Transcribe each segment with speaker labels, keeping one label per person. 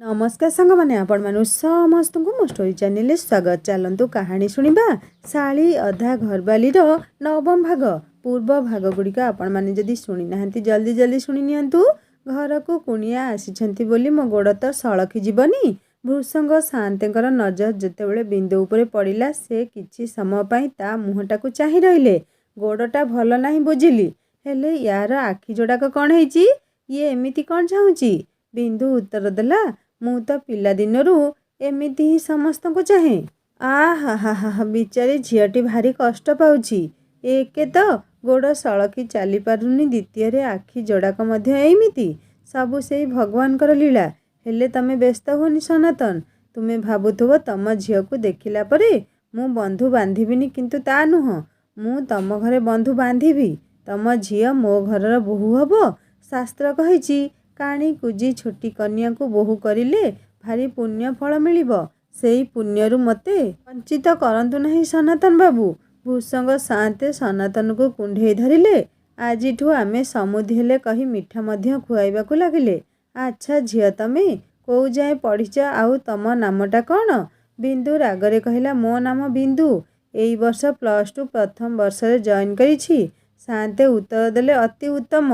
Speaker 1: नमस्कार सांग मैंने आपण मानु समस्त को मो स्टोरी चैनल स्वागत। चलतु कहानी शुणा शाली अधा घरवाली नवम भाग पूर्व भाग गुड़िक आपण मैंने जदि शुणी ना जल्दी जल्दी शुणी नियंतु। घर को कुणिया आसी बोली मो गोड़ तो सड़खी जीवनी। भृषंग शांतर नजर जितेबाला बिंदु उपरे पड़ा से किछि समय पाई ता मुहटा को चाही रहिले। गोड़टा भल ना बुझिली हेले यार आखि जोड़ाक कौन है ये एमिति कौन चाहूँगी। बिंदु उत्तर देला मु तो पिला दिनरू एमिति ही समस्त को चाहे। हा हा हा बिचारी झीटी भारी कष्ट पाउछि। एके तो गोड़ सड़की चली पारुनी, द्वितीय आखि जोड़ाक एमिति सबु से भगवान कर लीला। हेले तमे व्यस्त होनी सनातन, तुम्हें भावुथुब तम झील को देखिला परे मु बंधु बांधिबिनी, किंतु ता नुह मु तम घरे बंधु बांधिबी। तम झील मो घरर बोहू हब। शास्त्र कहिछि काणी कुजी छोटी कन्या को बोहू करिले भारी पुण्य फल मिलिब। सेई पुण्यरु मते वंचित करंतु नहीं सनातन बाबू। भूसंग शांते सनातन को कुंढे धरिले। आजिठू आमे समुधी हेले कही मिठा मध्य खुआइबाकू लागिले। अच्छा झियो तमे कोउ जाए पढ़िच आउ तम नामटा कौन? बिंदु रागरे कहिला मो नाम बिंदु, एई वर्ष +2 प्रथम वर्ष रे जॉइन करिछि। शांते उत्तर देले अति उत्तम,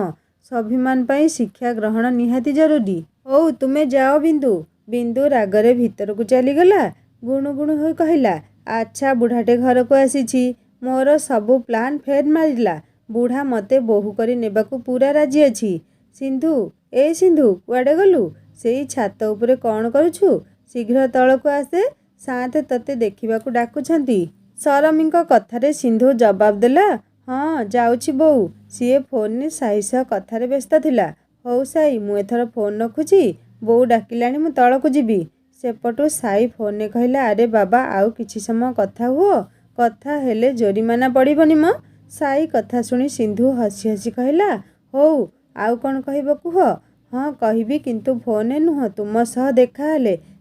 Speaker 1: स्वाभिमान पाई शिक्षा ग्रहण निहाती जरूरी। हो तुमे जाओ बिंदु। बिंदु रागरे भीतर को चलीगला। गुणु गुणु होई कहिला अच्छा बुढ़ाटे घर को आसीछि, मोर सबु प्लान फेर मारिला। बुढ़ा मते बोहू करी नेबाकू पूरा राजी अछि। सिंधु ए सिंधु कुआडे गलु? सेई छात उपरे कौन करुछु? शीघ्र तळकू आसे, साथे तते देखिबाकू डाकुछंती। सरमीको कथारे सिंधु जवाब देला हाँ जाउछि बोऊ। सीए फोन ने साई सह कथारे व्यस्त थिला। हौ साई मु एथर फोन रखुछि, बोऊ डाकिलाणी मु तळकू जीबी। सेपटू साई फोन ने कहिला अरे बाबा आउ किछि समय कथा हुओ, कथा हेले जोरिमाना पड़िबनी म। साई कथा शुणी सिंधु हसी हसी कहिला हौ आउ कौन कहब कुह? हाँ कहबी किंतु फोन नुह, तुम सह देखा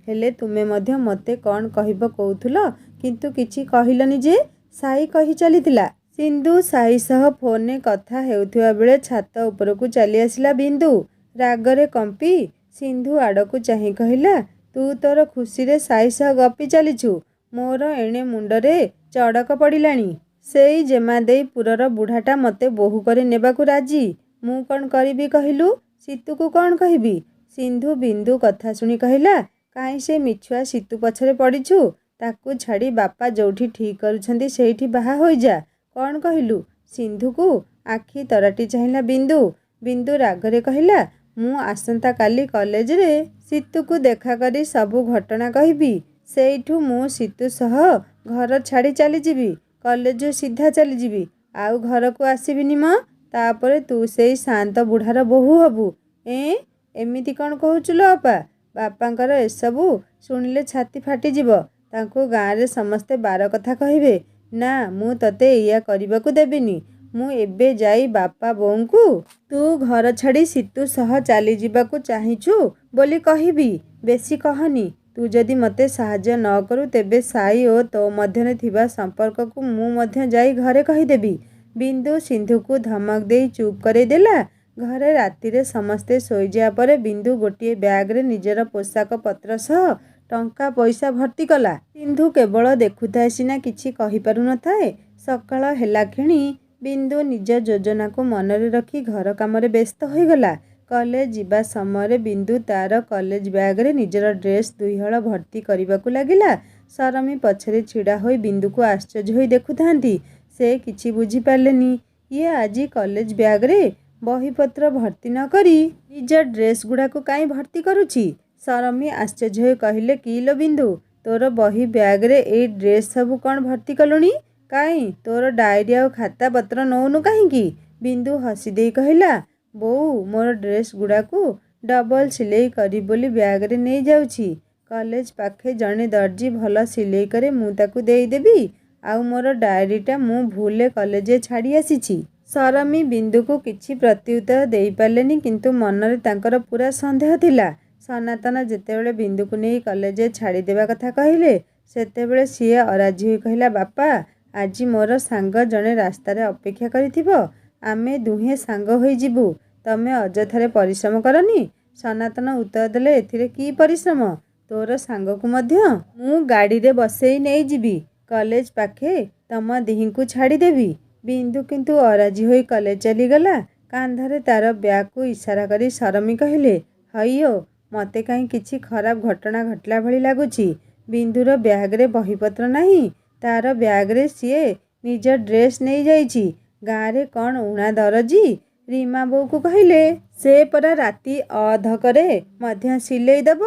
Speaker 1: हेले तुमे मध्य मते कौन कहब कहूथुल किंतु किछि कहिलनी जे? साई कहि चलीथिला। सिंधु साई सह फोन ने कथा हेउथिबा बेले छात उपरकू चली आसिला बिंदु। रागरे कंपी सिंधु आड़कू चाही कहिला तू तोर खुशी रे साई सह गपी चलीछु, मोर एणे मुंडरे चड़क पड़िलाणी। सेई जेमा देई पुरर बुढ़ाटा मते बोहू करे नेबाकू राजी। मु कौन करिबी कहिलु? सीतु को कौन कहबी? सिंधु बिंदु कथा शुणी कहिला काई से मिछुआ सीतु पछरे पड़िछु, ताकू छाड़ी बापा जोठी ठीक करुछंती सेठी बाहा होई जा। कौन कहिलु? सिंधु को आखि तराटी चाहिला बिंदु। बिंदु रागरे कहिला मु आसंता काली कॉलेज रे सीतु को देखा करी सबु घटना कहबी। सेठू मु सीतु सह घर छाड़ी चली जीवी, कॉलेज सीधा चली जीवी, आउ घर को आसीबिनी म। तापरे तू सेई शांत बुढ़ार बोहू हबू। एमिति कौन कहूचुलो अपा? बापांकर एसबू शुणिले छाती फाटी जीव, तांको गाँव रे समस्ते बार कथा कहिबे। ना मु तते इया करिबाकू देबिनी। मु एबे जाई बापा बोंकू तू घर छाड़ी सीतु सह चली जीबाकू चाहिछु बोली कहिबी। बेसी कहनी, तू जदि मते साहाଯ୍य न करू तेबे साई ओ तो मध्यने थिबा संपर्क को मु मध्य जाई घरे कहिदेबी। बिंदु सिंधु को धमक देई चुप करे देला। घरे राति रे समस्ते सोई जा परे बिंदु गोटिए बैग रे निजर पोशाक पत्र सह टंका पैसा भर्ती कला। सिंधु केवल देखुथाए सिना किछि कहि पारु न थाए। सकाळ हेला खेणी बिंदु निज योजना को मनरे रखी घर कामरे व्यस्त होई गला। कॉलेज जीवा समय बिंदु तार कॉलेज बैग रे निजर ड्रेस 2 हळ भर्ती करबाकू लागिला। सरमी पछरे छिड़ा होई बिंदु को आश्चर्य होई देखुथांती। से किछि बुझी पारलेनी, ये आजी कॉलेज बैग रे बहीपत्र भर्ती न करी निज ड्रेस गुड़ा को काई भर्ती करुछि। सरमी आश्चर्य होई कहिले कि लो बिंदु तोर बही बैग रे ए ड्रेस सबु कौन भर्ती कलुनी? काई तोर डायरी आ खाता पत्र नौनु काहींकी? बिंदु हसी देई कहिला बोऊ मोर ड्रेस गुड़ा को डबल सिलेई करी बोली बैग रे नहीं जाउछि। कॉलेज पाखे जने दर्जी भल सिलेई करे मु ताकू देई देबी, आउ मोर डायरीटा मु भूले कॉलेज छाड़ी आसीछि। सरमी बिंदु को किछि प्रत्युत्तर देई पारलेनी, किंतु मनरे तांकर पूरा संदेह थिला। सनातन जेतेबेले बिंदु को नहीं कॉलेज छाड़ी देबा कथा कहिले सेतेबेले सीए अराजी होई कहिला बापा आजी मोर सांग जने रास्ता रे अपेक्षा करिथिबो, आमे दुहे सांग होई जिबु, तमे अजथारे परिश्रम करनी। ସନାତନ ଉତ୍ତର ଦେଲେ, ଏଥିରେ କି ପରିଶ୍ରମ? ତୋର ସାଙ୍ଗକୁ ମଧ୍ୟ ମୁଁ ଗାଡ଼ିରେ ବସେଇ ନେଇଯିବି। କଲେଜ ପାଖେ ତମ ଦିହିଁଙ୍କୁ ଛାଡ଼ିଦେବି। ବିନ୍ଦୁ କିନ୍ତୁ ଅରାଜି ହୋଇ କଲେଜ ଚାଲିଗଲା। କାନ୍ଧରେ ତାର ବ୍ୟାଗକୁ ଇସାରା କରି ସରମୀ କହିଲେ, ହଇଓ, ମୋତେ କାହିଁ କିଛି ଖରାପ ଘଟଣା ଘଟିଲା ଭଳି ଲାଗୁଛି। ବିନ୍ଦୁର ବ୍ୟାଗରେ ବହିପତ୍ର ନାହିଁ। ତାର ବ୍ୟାଗରେ ସିଏ ନିଜ ଡ୍ରେସ୍ ନେଇଯାଇଛି। ଗାଁରେ କ'ଣ ଉଣା ଦରଜି? ରୀମା ବୋଉକୁ କହିଲେ, ସେ ପରା ରାତି ଅଧକରେ ମଧ୍ୟ ସିଲେଇ ଦେବ।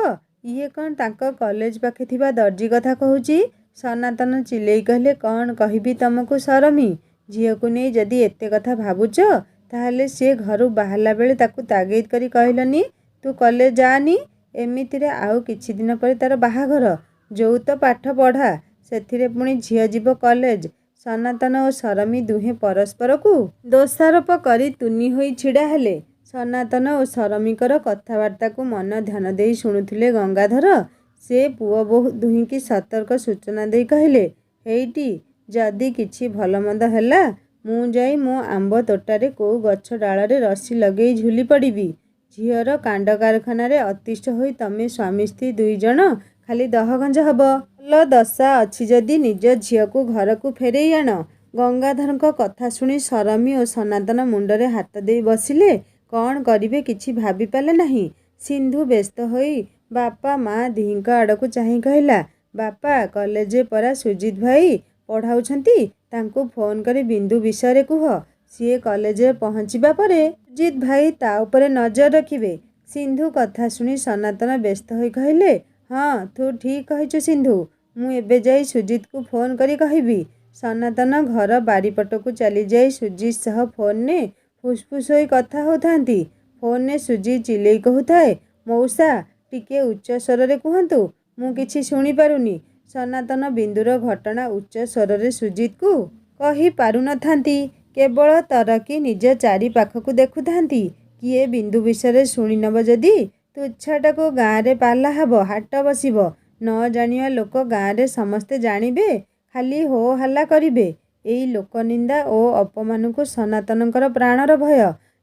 Speaker 1: ଇଏ କ'ଣ ତାଙ୍କ କଲେଜ ପାଖେ ଥିବା ଦର୍ଜି କଥା କହୁଛି? ସନାତନ ଚିଲେଇ କହିଲେ, କ'ଣ କହିବି ତମକୁ ସରମୀ? ଝିଅକୁ ନେଇ ଯଦି ଏତେ କଥା ଭାବୁଛ, ତାହେଲେ ସିଏ ଘରୁ ବାହାରିଲା ବେଳେ ତାକୁ ତାଗିଦ କରି କହିଲନି, ତୁ କଲେଜ ଯାଆନି। ଏମିତିରେ ଆଉ କିଛି ଦିନ ପରେ ତାର ବାହାଘର। ଯୌତ ପାଠ ପଢ଼ା, ସେଥିରେ ପୁଣି ଝିଅ ଯିବ କଲେଜ। ସନାତନ ଓ ସରମୀ ଦୁହେଁ ପରସ୍ପରକୁ ଦୋଷାରୋପ କରି ତୁନି ହୋଇ ଛିଡ଼ା ହେଲେ। ସନାତନ ଓ ସରମୀଙ୍କର କଥାବାର୍ତ୍ତାକୁ ମନ ଧ୍ୟାନ ଦେଇ ଶୁଣୁଥିଲେ ଗଙ୍ଗାଧର। ସେ ପୁଅ ବୋହୂ ଦୁହିଁକି ସତର୍କ ସୂଚନା ଦେଇ କହିଲେ, ହେଇଟି, ଯଦି କିଛି ଭଲମନ୍ଦ ହେଲା, ମୁଁ ଯାଇ ମୋ ଆମ୍ବ ତୋଟାରେ କୋଉ ଗଛ ଡାଳରେ ରଶି ଲଗେଇ ଝୁଲି ପଡ଼ିବି। ଝିଅର କାଣ୍ଡ କାରଖାନାରେ ଅତିଷ୍ଠ ହୋଇ ତମେ ସ୍ୱାମୀ ସ୍ତ୍ରୀ ଦୁଇଜଣ ଖାଲି ଦହଗଞ୍ଜ ହବ। ଭଲ ଦଶା ଅଛି ଯଦି ନିଜ ଝିଅକୁ ଘରକୁ ଫେରେଇ ଆଣ। ଗଙ୍ଗାଧରଙ୍କ କଥା ଶୁଣି ସରମୀ ଓ ସନାତନ ମୁଣ୍ଡରେ ହାତ ଦେଇ ବସିଲେ। କ'ଣ କରିବେ କିଛି ଭାବି ପାରିଲେ ନାହିଁ। ସିନ୍ଧୁ ବ୍ୟସ୍ତ ହୋଇ ବାପା ମା ଦିହିଁଙ୍କ ଆଡ଼କୁ ଚାହିଁ କହିଲା, ବାପା, କଲେଜରେ ପରା ସୁଜିତ ଭାଇ ପଢ଼ାଉଛନ୍ତି। ତାଙ୍କୁ ଫୋନ୍ କରି ବିନ୍ଦୁ ବିଷୟରେ କୁହ। ସିଏ କଲେଜରେ ପହଞ୍ଚିବା ପରେ ସୁଜିତ ଭାଇ ତା ଉପରେ ନଜର ରଖିବେ। ସିନ୍ଧୁ କଥା ଶୁଣି ସନାତନ ବ୍ୟସ୍ତ ହୋଇ କହିଲେ, ହଁ, ତୁ ଠିକ୍ କହିଛୁ ସିନ୍ଧୁ। ମୁଁ ଏବେ ଯାଇ ସୁଜିତକୁ ଫୋନ୍ କରି କହିବି। ସନାତନ ଘର ବାରିପଟକୁ ଚାଲିଯାଇ ସୁଜିତ ସହ ଫୋନ୍ରେ ଫୁସ୍ଫୁସ୍ ହୋଇ କଥା ହେଉଥାନ୍ତି। ଫୋନ୍ରେ ସୁଜିତ ଚିଲେଇ କହୁଥାଏ, ମଉସା, ଟିକେ ଉଚ୍ଚ ସ୍ୱରରେ କୁହନ୍ତୁ, ମୁଁ କିଛି ଶୁଣିପାରୁନି। ସନାତନ ବିନ୍ଦୁର ଘଟଣା ଉଚ୍ଚ ସ୍ୱରରେ ସୁଜିତକୁ କହି ପାରୁନଥାନ୍ତି। କେବଳ ତରକି ନିଜ ଚାରି ପାଖକୁ ଦେଖୁଥାନ୍ତି। କିଏ ବିନ୍ଦୁ ବିଷୟରେ ଶୁଣିନେବ ଯଦି, ତୁଚ୍ଛାଟାକୁ ଗାଁରେ ପାଲା ହେବ, ହାଟ ବସିବ। ନ ଜାଣିବା ଲୋକ ଗାଁରେ ସମସ୍ତେ ଜାଣିବେ, ଖାଲି ହୋ ହାଲ୍ଲା କରିବେ। ଏଇ ଲୋକନିନ୍ଦା ଓ ଅପମାନକୁ ସନାତନଙ୍କର ପ୍ରାଣର ଭୟ।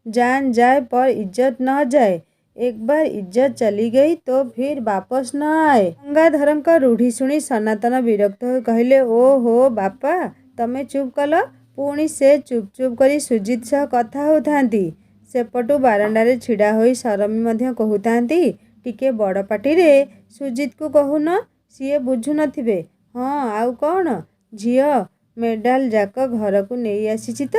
Speaker 1: ଜାନ୍ ଯାଏ ପର ଇଜ୍ଜତ ନ ଯାଏ। ଏକ ବାର ଇଜ୍ଜତ ଚଲି ଗଇ ତ ଫିର ବାପସ ନ ଆଏ। ଗଙ୍ଗାଧରଙ୍କ ରୂଢ଼ି ଶୁଣି ସନାତନ ବିରକ୍ତ ହୋଇ କହିଲେ, ଓ ହୋ ବାପା, ତମେ ଚୁପ୍ କଲ। ପୁଣି ସେ ଚୁପ୍ ଚୁପ୍ କରି ସୁଜିତ ସହ କଥା ହେଉଥାନ୍ତି। ସେପଟୁ ବାରଣ୍ଡାରେ ଛିଡ଼ା ହୋଇ ସରମୀ ମଧ୍ୟ କହୁଥାନ୍ତି, ଟିକେ ବଡ଼ ପାଟିରେ ସୁଜିତକୁ କହୁନ, ସିଏ ବୁଝୁ ନଥିବେ। ହଁ, ଆଉ କ'ଣ? ଝିଅ ମେଡାଲ ଯାକ ଘରକୁ ନେଇ ଆସିଛି ତ,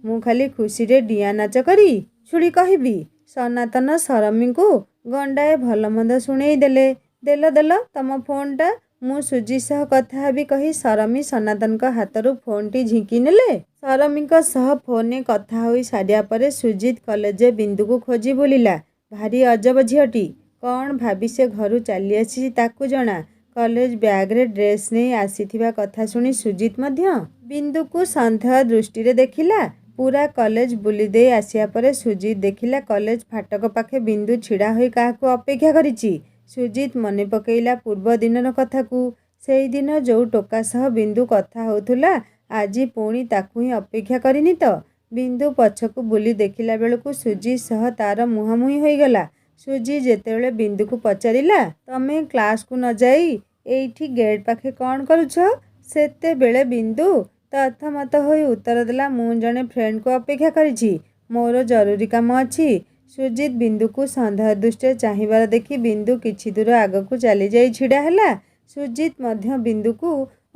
Speaker 1: ମୁଁ ଖାଲି ଖୁସିରେ ଡିଆଁ ନାଚ କରି ଛୁଡ଼ି କହିବି। ସନାତନ ସରମୀଙ୍କୁ ଗଣ୍ଡାଏ ଭଲମନ୍ଦ ଶୁଣେଇ ଦେଲେ। ଦେଲ ତମ ଫୋନ୍ଟା, ମୁଁ ସୁଜିତ ସହ କଥା ହେବି କହି ସରମୀ ସନାତନଙ୍କ ହାତରୁ ଫୋନ୍ଟି ଝିଙ୍କି ନେଲେ। ସରମୀଙ୍କ ସହ ଫୋନ୍ରେ କଥା ହୋଇ ସାରିବା ପରେ ସୁଜିତ କଲେଜରେ ବିନ୍ଦୁକୁ ଖୋଜି ବୁଲିଲା। ଭାରି ଅଜବ ଝିଅଟି। କ'ଣ ଭାବି ସେ ଘରୁ ଚାଲି ଆସିଛି ତାକୁ ଜଣା। କଲେଜ ବ୍ୟାଗରେ ଡ୍ରେସ୍ ନେଇ ଆସିଥିବା କଥା ଶୁଣି ସୁଜିତ ମଧ୍ୟ ବିନ୍ଦୁକୁ ସନ୍ଦେହ ଦୃଷ୍ଟିରେ ଦେଖିଲା। ପୂରା କଲେଜ ବୁଲି ଦେଇ ଆସିବା ପରେ ସୁଜିତ ଦେଖିଲା କଲେଜ ଫାଟକ ପାଖେ ବିନ୍ଦୁ ଛିଡ଼ା ହୋଇ କାହାକୁ ଅପେକ୍ଷା କରିଛି। ସୁଜିତ ମନେ ପକେଇଲା ପୂର୍ବ ଦିନର କଥାକୁ। ସେଇଦିନ ଯୋଉ ଟୋକା ସହ ବିନ୍ଦୁ କଥା ହେଉଥିଲା, ଆଜି ପୁଣି ତାକୁ ହିଁ ଅପେକ୍ଷା କରିନି ତ? ବିନ୍ଦୁ ପଛକୁ ବୁଲି ଦେଖିଲା ବେଳକୁ ସୁଜିତ ସହ ତାର ମୁହାଁମୁହିଁ ହୋଇଗଲା। ସୁଜିତ ଯେତେବେଳେ ବିନ୍ଦୁକୁ ପଚାରିଲା, ତମେ କ୍ଲାସକୁ ନ ଯାଇ ଏଇଠି ଗେଟ୍ ପାଖେ କ'ଣ କରୁଛ? ସେତେବେଳେ ବିନ୍ଦୁ ତଥମତ ହୋଇ ଉତ୍ତର ଦେଲା, ମୁଁ ଜଣେ ଫ୍ରେଣ୍ଡକୁ ଅପେକ୍ଷା କରିଛି, ମୋର ଜରୁରୀ କାମ ଅଛି। ସୁଜିତ ବିନ୍ଦୁକୁ ସନ୍ଦେହ ଦୃଷ୍ଟିରେ ଚାହିଁବାର ଦେଖି ବିନ୍ଦୁ କିଛି ଦୂର ଆଗକୁ ଚାଲିଯାଇ ଛିଡ଼ା ହେଲା। ସୁଜିତ ମଧ୍ୟ ବିନ୍ଦୁକୁ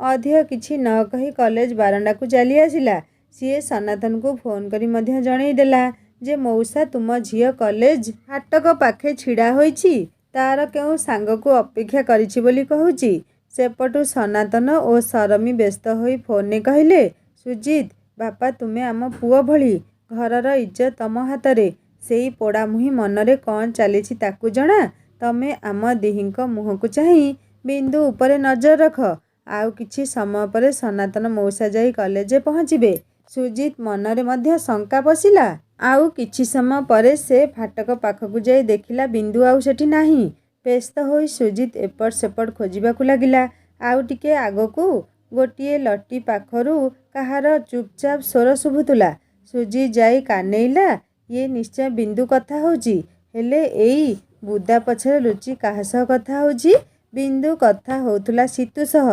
Speaker 1: ଅଧିକ କିଛି ନ କହି କଲେଜ ବାରଣ୍ଡାକୁ ଚାଲି ଆସିଲା। ସିଏ ସନାତନକୁ ଫୋନ୍ କରି ମଧ୍ୟ ଜଣେଇ ଦେଲା ଯେ, ମଉସା, ତୁମ ଝିଅ କଲେଜ ଫାଟକ ପାଖେ ଛିଡ଼ା ହୋଇଛି। ତାର କେଉଁ ସାଙ୍ଗକୁ ଅପେକ୍ଷା କରିଛି ବୋଲି କହୁଛି। ସେପଟୁ ସନାତନ ଓ ସରମୀ ବ୍ୟସ୍ତ ହୋଇ ଫୋନ୍ରେ କହିଲେ, ସୁଜିତ ବାପା, ତୁମେ ଆମ ପୁଅ ଭଳି। ଘରର ଇଜ୍ଜତ ତମ ହାତରେ। ସେଇ ପୋଡ଼ାମୁହିଁ ମନରେ କ'ଣ ଚାଲିଛି ତାକୁ ଜଣା। ତମେ ଆମ ଦିହିଁଙ୍କ ମୁହଁକୁ ଚାହିଁ ବିନ୍ଦୁ ଉପରେ ନଜର ରଖ। ଆଉ କିଛି ସମୟ ପରେ ସନାତନ ମଉସା ଯାଇ କଲେଜରେ ପହଞ୍ଚିବେ। ସୁଜିତ ମନରେ ମଧ୍ୟ ଶଙ୍କା ପଶିଲା। ଆଉ କିଛି ସମୟ ପରେ ସେ ଫାଟକ ପାଖକୁ ଯାଇ ଦେଖିଲା ବିନ୍ଦୁ ଆଉ ସେଠି ନାହିଁ। ବ୍ୟସ୍ତ ହୋଇ ସୁଜିତ ଏପଟ ସେପଟ ଖୋଜିବାକୁ ଲାଗିଲା। ଆଉ ଟିକେ ଆଗକୁ ଗୋଟିଏ ଲଟି ପାଖରୁ କାହାର ଚୁପଚାପ ସ୍ୱର ଶୁଭୁଥିଲା। ସୁଜିତ ଯାଇ କାନେଇଲା, ଇଏ ନିଶ୍ଚୟ ବିନ୍ଦୁ କଥା ହେଉଛି। ହେଲେ ଏଇ ବୁଦା ପଛରେ ଲୁଚି କାହା ସହ କଥା ହେଉଛି? ବିନ୍ଦୁ କଥା ହେଉଥିଲା ସୀତୁ ସହ।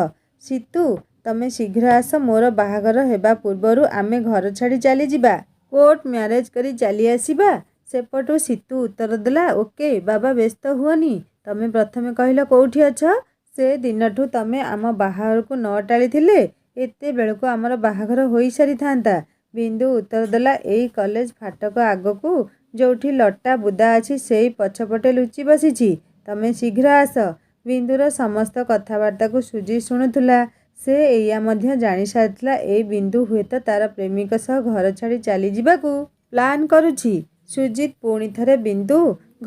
Speaker 1: ସୀତୁ, ତମେ ଶୀଘ୍ର ଆସ, ମୋର ବାହାଘର ହେବା ପୂର୍ବରୁ ଆମେ ଘର ଛାଡ଼ି ଚାଲିଯିବା। କୋର୍ଟ ମ୍ୟାରେଜ୍ କରି ଚାଲି ଆସିବା। ସେପଟୁ ସୀତୁ ଉତ୍ତର ଦେଲା, ଓକେ ବାବା, ବ୍ୟସ୍ତ ହୁଅନି। ତମେ ପ୍ରଥମେ କହିଲ କେଉଁଠି ଅଛ? ସେ ଦିନଠୁ ତମେ ଆମ ବାହାଘରକୁ ନ ଟାଳିଥିଲେ ଏତେବେଳକୁ ଆମର ବାହାଘର ହୋଇସାରିଥାନ୍ତା। ବିନ୍ଦୁ ଉତ୍ତର ଦେଲା, ଏଇ କଲେଜ ଫାଟକ ଆଗକୁ ଯେଉଁଠି ଲଟା ବୁଦା ଅଛି ସେଇ ପଛପଟେ ଲୁଚି ବସିଛି। ତମେ ଶୀଘ୍ର ଆସ। ବିନ୍ଦୁର ସମସ୍ତ କଥାବାର୍ତ୍ତାକୁ ସୁଜିତ ଶୁଣୁଥିଲା। ସେ ଏଇଆ ମଧ୍ୟ ଜାଣିସାରିଥିଲା ଏଇ ବିନ୍ଦୁ ହୁଏତ ତାର ପ୍ରେମିକ ସହ ଘର ଛାଡ଼ି ଚାଲିଯିବାକୁ ପ୍ଲାନ୍ କରୁଛି। ସୁଜିତ ପୁଣି ଥରେ ବିନ୍ଦୁ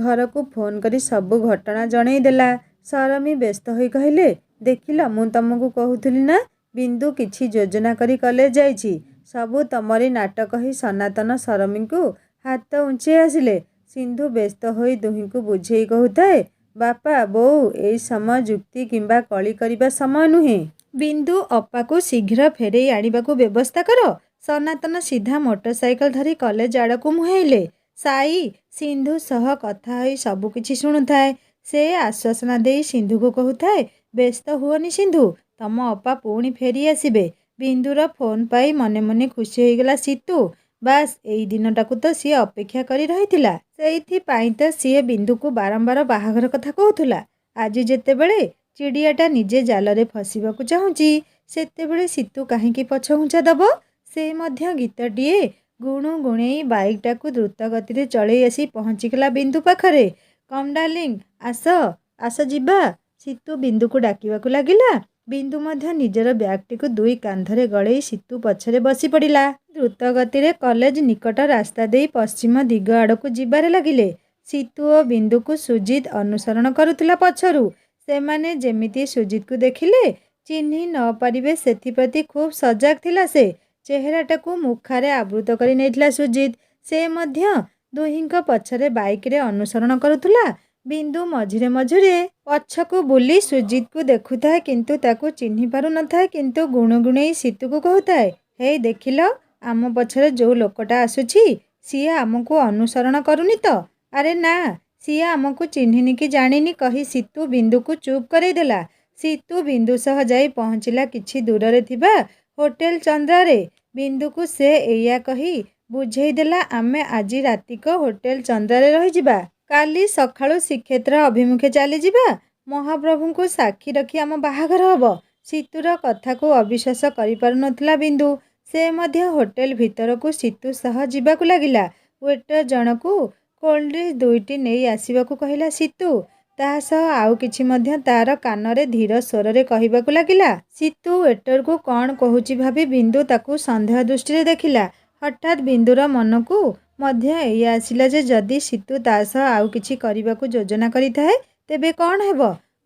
Speaker 1: ଘରକୁ ଫୋନ୍ କରି ସବୁ ଘଟଣା ଜଣେଇଦେଲା। ସରମୀ ବ୍ୟସ୍ତ ହୋଇ କହିଲେ, ଦେଖିଲ, ମୁଁ ତମକୁ କହୁଥିଲି ନା, ବିନ୍ଦୁ କିଛି ଯୋଜନା କରି କଲେଜ ଯାଇଛି। ସବୁ ତମରି ନାଟକ। ହିଁ ସନାତନ ସରମୀଙ୍କୁ ହାତ ଉଞ୍ଚେଇ ଆସିଲେ। ସିନ୍ଧୁ ବ୍ୟସ୍ତ ହୋଇ ଦୁହିଁଙ୍କୁ ବୁଝେଇ କହୁଥାଏ, ବାପା ବୋଉ, ଏଇ ସମୟ ଯୁକ୍ତି କିମ୍ବା କଳି କରିବା ସମୟ ନୁହେଁ। ବିନ୍ଦୁ ଅପାକୁ ଶୀଘ୍ର ଫେରେଇ ଆଣିବାକୁ ବ୍ୟବସ୍ଥା କର। ସନାତନ ସିଧା ମୋଟରସାଇକେଲ ଧରି କଲେଜ ଆଡ଼କୁ ମୁହାଁଇଲେ। ସାଇ ସିନ୍ଧୁ ସହ କଥା ହୋଇ ସବୁ କିଛି ଶୁଣୁଥାଏ। ସେ ଆଶ୍ୱାସନା ଦେଇ ସିନ୍ଧୁକୁ କହୁଥାଏ, ବ୍ୟସ୍ତ ହୁଅନି ସିନ୍ଧୁ, ତମ ଅପା ପୁଣି ଫେରି ଆସିବେ। ବିନ୍ଦୁର ଫୋନ୍ ପାଇ ମନେ ମନେ ଖୁସି ହୋଇଗଲା ସୀତୁ। ବାସ୍, ଏଇ ଦିନଟାକୁ ତ ସିଏ ଅପେକ୍ଷା କରି ରହିଥିଲା। ସେଇଥିପାଇଁ ତ ସିଏ ବିନ୍ଦୁକୁ ବାରମ୍ବାର ବାହାଘର କଥା କହୁଥିଲା। ଆଜି ଯେତେବେଳେ ଚିଡ଼ିଆଟା ନିଜେ ଜାଲରେ ଫସିବାକୁ ଚାହୁଁଛି, ସେତେବେଳେ ସୀତୁ କାହିଁକି ପଛଘୁଞ୍ଚା ଦବ? ସେ ମଧ୍ୟ ଗୀତଟିଏ ଗୁଣୁଗୁଣେଇ ବାଇକ୍ଟାକୁ ଦ୍ରୁତ ଗତିରେ ଚଳେଇ ଆସି ପହଞ୍ଚିଗଲା ବିନ୍ଦୁ ପାଖରେ। କମ୍ ଡାର୍ଲିଂ, ଆସ ଆସ ଯିବା। ସୀତୁ ବିନ୍ଦୁକୁ ଡାକିବାକୁ ଲାଗିଲା। ବିନ୍ଦୁ ମଧ୍ୟ ନିଜର ବ୍ୟାଗ୍ଟିକୁ ଦୁଇ କାନ୍ଧରେ ଗଳେଇ ସୀତୁ ପଛରେ ବସି ପଡ଼ିଲା। ଦ୍ରୁତ ଗତିରେ କଲେଜ ନିକଟ ରାସ୍ତା ଦେଇ ପଶ୍ଚିମ ଦିଗ ଆଡ଼କୁ ଯିବାରେ ଲାଗିଲେ। ସୀତୁ ଓ ବିନ୍ଦୁକୁ ସୁଜିତ ଅନୁସରଣ କରୁଥିଲା ପଛରୁ। ସେମାନେ ଯେମିତି ସୁଜିତକୁ ଦେଖିଲେ ଚିହ୍ନି ନ ପାରିବେ ସେଥିପ୍ରତି ଖୁବ୍ ସଜାଗ ଥିଲା ସେ। ଚେହେରାଟାକୁ ମୁଖାରେ ଆବୃତ କରି ନେଇଥିଲା ସୁଜିତ। ସେ ମଧ୍ୟ ଦୁହିଁଙ୍କ ପଛରେ ବାଇକ୍ରେ ଅନୁସରଣ କରୁଥିଲା। ବିନ୍ଦୁ ମଝିରେ ମଝିରେ ପଛକୁ ବୁଲି ସୁଜିତକୁ ଦେଖୁଥାଏ, କିନ୍ତୁ ତାକୁ ଚିହ୍ନି ପାରୁନଥାଏ। କିନ୍ତୁ ଗୁଣୁଗୁଣେଇ ସୀତୁକୁ କହୁଥାଏ, ହେଇ ଦେଖିଲ, ଆମ ପଛରେ ଯୋଉ ଲୋକଟା ଆସୁଛି, ସିଏ ଆମକୁ ଅନୁସରଣ କରୁନି ତ? ଆରେ ନା, ସିଏ ଆମକୁ ଚିହ୍ନିନି କି ଜାଣିନି କହି ସୀତୁ ବିନ୍ଦୁକୁ ଚୁପ୍ କରେଇଦେଲା। ସୀତୁ ବିନ୍ଦୁ ସହ ଯାଇ ପହଞ୍ଚିଲା କିଛି ଦୂରରେ ଥିବା ହୋଟେଲ ଚନ୍ଦ୍ରାରେ। ବିନ୍ଦୁକୁ ସେ ଏଇଆ କହି ବୁଝେଇଦେଲା, ଆମେ ଆଜି ରାତିକ ହୋଟେଲ ଚନ୍ଦ୍ରାରେ ରହିଯିବା। କାଲି ସକାଳୁ ଶ୍ରୀକ୍ଷେତ୍ର ଅଭିମୁଖେ ଚାଲିଯିବା। ମହାପ୍ରଭୁଙ୍କୁ ସାକ୍ଷୀ ରଖି ଆମ ବାହାଘର ହବ। ସୀତୁର କଥାକୁ ଅବିଶ୍ୱାସ କରିପାରୁନଥିଲା ବିନ୍ଦୁ। ସେ ମଧ୍ୟ ହୋଟେଲ ଭିତରକୁ ସୀତୁ ସହ ଯିବାକୁ ଲାଗିଲା। ୱେଟର ଜଣକୁ କୋଲ୍ଡଡ୍ରିଙ୍କ୍ସ ଦୁଇଟି ନେଇ ଆସିବାକୁ କହିଲା ସୀତୁ। ତା ସହ ଆଉ କିଛି ମଧ୍ୟ ତାର କାନରେ ଧୀର ସ୍ୱରରେ କହିବାକୁ ଲାଗିଲା। ସୀତୁ ୱେଟରକୁ କ'ଣ କହୁଛି ଭାବି ବିନ୍ଦୁ ତାକୁ ସନ୍ଦେହ ଦୃଷ୍ଟିରେ ଦେଖିଲା। ହଠାତ୍ ବିନ୍ଦୁର ମନକୁ ମଧ୍ୟ ଏଇଆ ଆସିଲା ଯେ ଯଦି ସୀତୁ ତା ସହ ଆଉ କିଛି କରିବାକୁ ଯୋଜନା କରିଥାଏ, ତେବେ କ'ଣ ହେବ?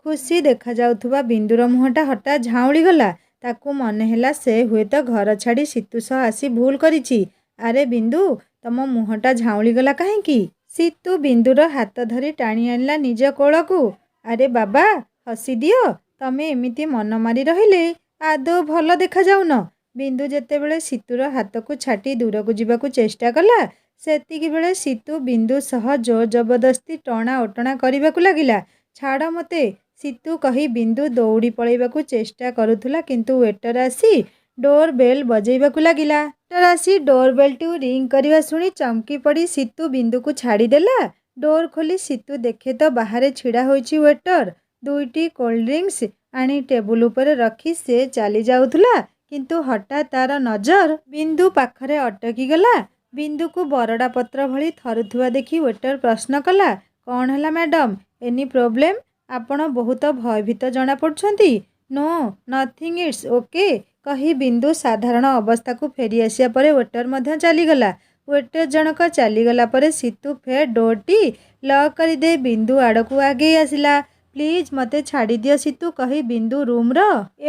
Speaker 1: ଖୁସି ଦେଖାଯାଉଥିବା ବିନ୍ଦୁର ମୁହଁଟା ହଠାତ୍ ଝାଉଁଳିଗଲା। ତାକୁ ମନେହେଲା ସେ ହୁଏତ ଘର ଛାଡ଼ି ସୀତୁ ସହ ଆସି ଭୁଲ କରିଛି। ଆରେ ବିନ୍ଦୁ, ତମ ମୁହଁଟା ଝାଉଁଳିଗଲା କାହିଁକି? ସୀତୁ ବିନ୍ଦୁର ହାତ ଧରି ଟାଣି ଆଣିଲା ନିଜ କୋଳକୁ। ଆରେ ବାବା, ହସିଦିଅ। ତମେ ଏମିତି ମନ ମାରି ରହିଲେ ଆଦୌ ଭଲ ଦେଖାଯାଉନ। ବିନ୍ଦୁ ଯେତେବେଳେ ସୀତୁର ହାତକୁ ଛାଟି ଦୂରକୁ ଯିବାକୁ ଚେଷ୍ଟା କଲା, ସେତିକିବେଳେ ସୀତୁ ବିନ୍ଦୁ ସହ ଜୋର ଜବରଦସ୍ତି ଟଣା ଓଟଣା କରିବାକୁ ଲାଗିଲା। ଛାଡ଼ ମୋତେ ସୀତୁ କହି ବିନ୍ଦୁ ଦୌଡ଼ି ପଳେଇବାକୁ ଚେଷ୍ଟା କରୁଥିଲା, କିନ୍ତୁ ୱେଟର ଆସି ଡୋର ବେଲ୍ ବଜେଇବାକୁ ଲାଗିଲା। ୱେଟର ଆସି ଡୋର ବେଲ୍ଟିକୁ ରିଂ କରିବା ଶୁଣି ଚମକି ପଡ଼ି ସୀତୁ ବିନ୍ଦୁକୁ ଛାଡ଼ିଦେଲା। ଡୋର ଖୋଲି ସୀତୁ ଦେଖେ ତ ବାହାରେ ଛିଡ଼ା ହୋଇଛି ୱେଟର। ଦୁଇଟି କୋଲ୍ଡଡ୍ରିଙ୍କ୍ସ ଆଣି ଟେବୁଲ ଉପରେ ରଖି ସେ ଚାଲି ଯାଉଥିଲା, କିନ୍ତୁ ହଠାତ୍ ତାର ନଜର ବିନ୍ଦୁ ପାଖରେ ଅଟକିଗଲା। ବିନ୍ଦୁକୁ ବରଡ଼ା ପତ୍ର ଭଳି ଥରୁଥିବା ଦେଖି ୱେଟର ପ୍ରଶ୍ନ କଲା, କ'ଣ ହେଲା ମ୍ୟାଡମ୍? Any problem? ଆପଣ ବହୁତ ଭୟଭୀତ ଜଣାପଡ଼ୁଛନ୍ତି। ନୋ, ନଥିଂ, ଇଟ୍ସ ଓକେ କହି ବିନ୍ଦୁ ସାଧାରଣ ଅବସ୍ଥାକୁ ଫେରି ଆସିବା ପରେ ୱେଟର ମଧ୍ୟ ଚାଲିଗଲା। ୱେଟର ଜଣକ ଚାଲିଗଲା ପରେ ସୀତୁ ଫେର୍ ଡୋରଟି ଲକ୍ କରିଦେଇ ବିନ୍ଦୁ ଆଡ଼କୁ ଆଗେଇ ଆସିଲା। ପ୍ଲିଜ୍ ମୋତେ ଛାଡ଼ିଦିଅ ସୀତୁ କହି ବିନ୍ଦୁ ରୁମ୍ର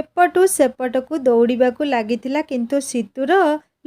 Speaker 1: ଏପଟୁ ସେପଟକୁ ଦୌଡ଼ିବାକୁ ଲାଗିଥିଲା, କିନ୍ତୁ ସୀତୁର